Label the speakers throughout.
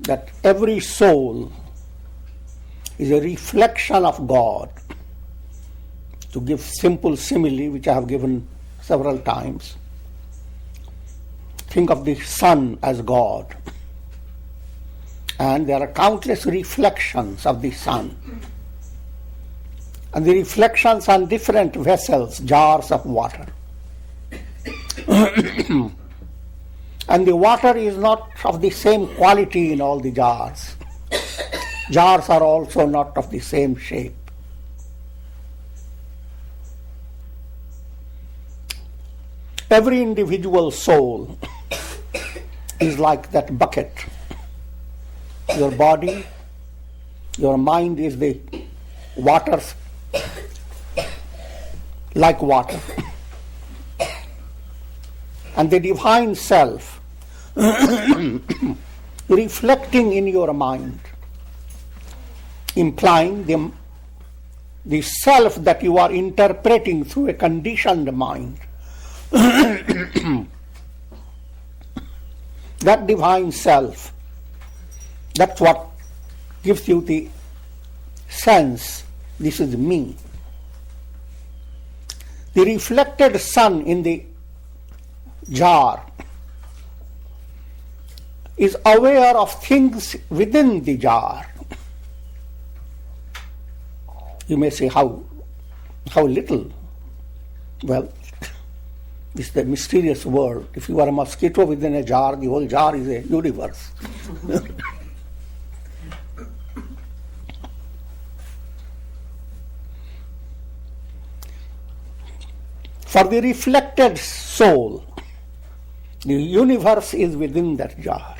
Speaker 1: that every soul is a reflection of God. To give simple simile, which I have given several times, think of the sun as God. And there are countless reflections of the sun. And the reflections on different vessels, jars of water. And the water is not of the same quality in all the jars. Jars are also not of the same shape. Every individual soul is like that bucket. Your body, your mind is the water, like water. And the divine self reflecting in your mind, implying the self that you are interpreting through a conditioned mind. That divine self, that's what gives you the sense, this is me. The reflected sun in the jar is aware of things within the jar. You may say, how little? Well, it's the mysterious world. If you are a mosquito within a jar, the whole jar is a universe. For the reflected soul, the universe is within that jar.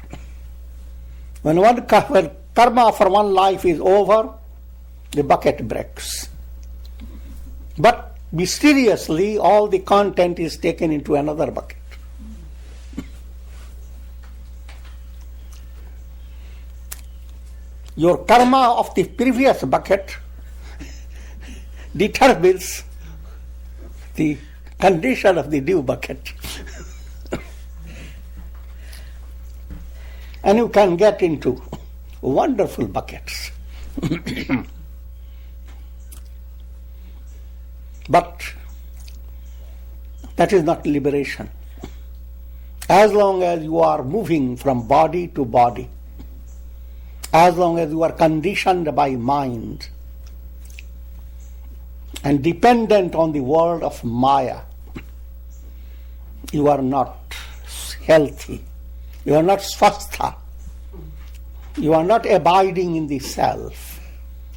Speaker 1: When karma for one life is over, the bucket breaks. But mysteriously, all the content is taken into another bucket. Your karma of the previous bucket determines the condition of the new bucket. And you can get into wonderful buckets. But that is not liberation. As long as you are moving from body to body, as long as you are conditioned by mind and dependent on the world of Maya, you are not healthy. You are not swastha. You are not abiding in the self.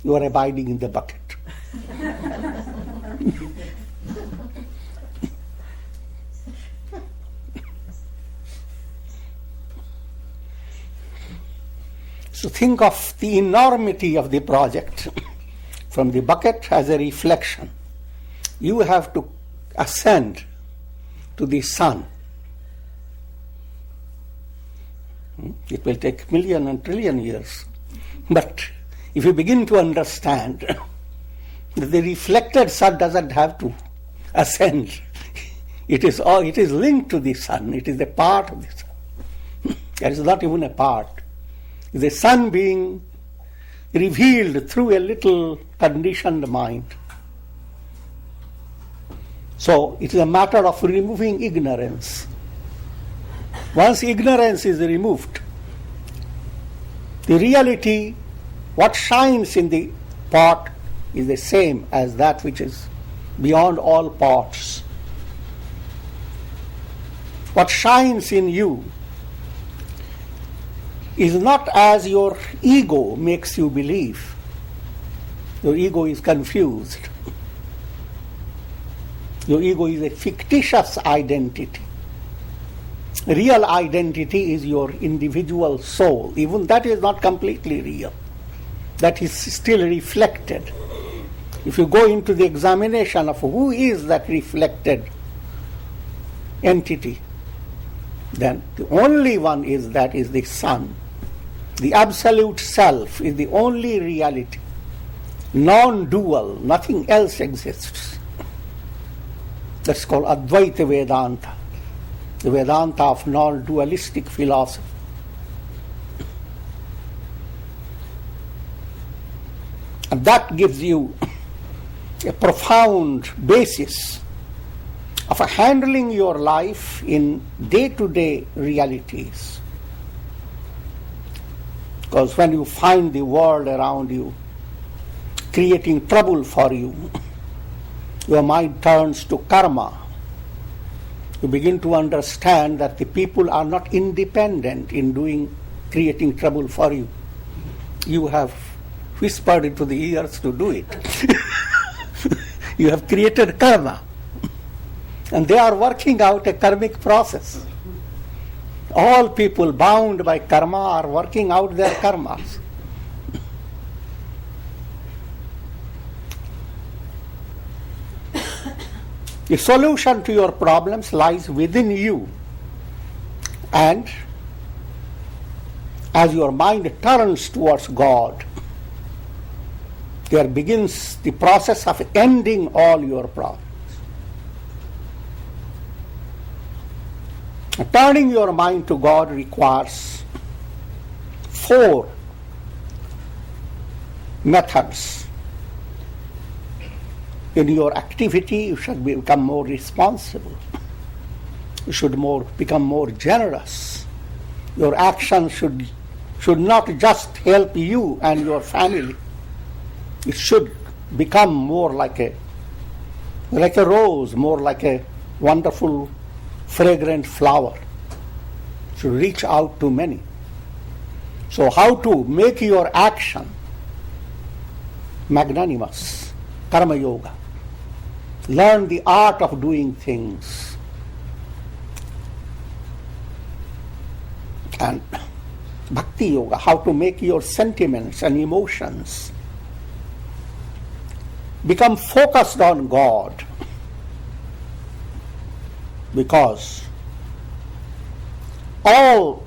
Speaker 1: You are abiding in the bucket. So think of the enormity of the project. From the bucket as a reflection, you have to ascend to the sun. It will take million and trillion years. But if you begin to understand that the reflected sun doesn't have to ascend, it is linked to the sun, it is a part of the sun. It is not even a part. The sun being revealed through a little conditioned mind. So it is a matter of removing ignorance. Once ignorance is removed, the reality, what shines in the pot, is the same as that which is beyond all pots. What shines in you is not as your ego makes you believe. Your ego is confused. Your ego is a fictitious identity. Real identity is your individual soul. Even that is not completely real. That is still reflected. If you go into the examination of who is that reflected entity, then the only one is the sun. The absolute self is the only reality. Non-dual, nothing else exists. That's called Advaita Vedanta, the Vedanta of non-dualistic philosophy. And that gives you a profound basis of handling your life in day-to-day realities. Because when you find the world around you creating trouble for you, your mind turns to karma. You begin to understand that the people are not independent in creating trouble for you. You have whispered into the ears to do it. You have created karma. And they are working out a karmic process. All people bound by karma are working out their karmas. The solution to your problems lies within you. And as your mind turns towards God, there begins the process of ending all your problems. Turning your mind to God requires 4 methods. In your activity, you should become more responsible. You should become more generous. Your actions should not just help you and your family. It should become more like a rose, more like a wonderful, fragrant flower. It should reach out to many. So how to make your action magnanimous? Karma Yoga. Learn the art of doing things. And Bhakti Yoga, how to make your sentiments and emotions become focused on God. Because all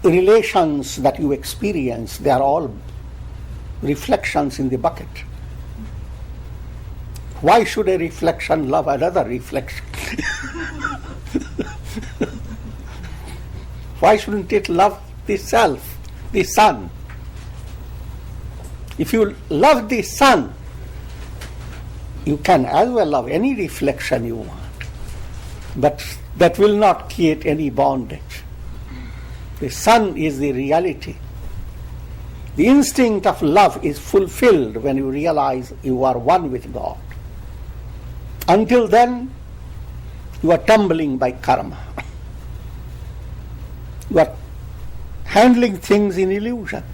Speaker 1: relations that you experience, they are all reflections in the bucket. Why should a reflection love another reflection? Why shouldn't it love the self, the sun? If you love the sun, you can as well love any reflection you want. But that will not create any bondage. The sun is the reality. The instinct of love is fulfilled when you realize you are one with God. Until then, you are tumbling by karma. You are handling things in illusion.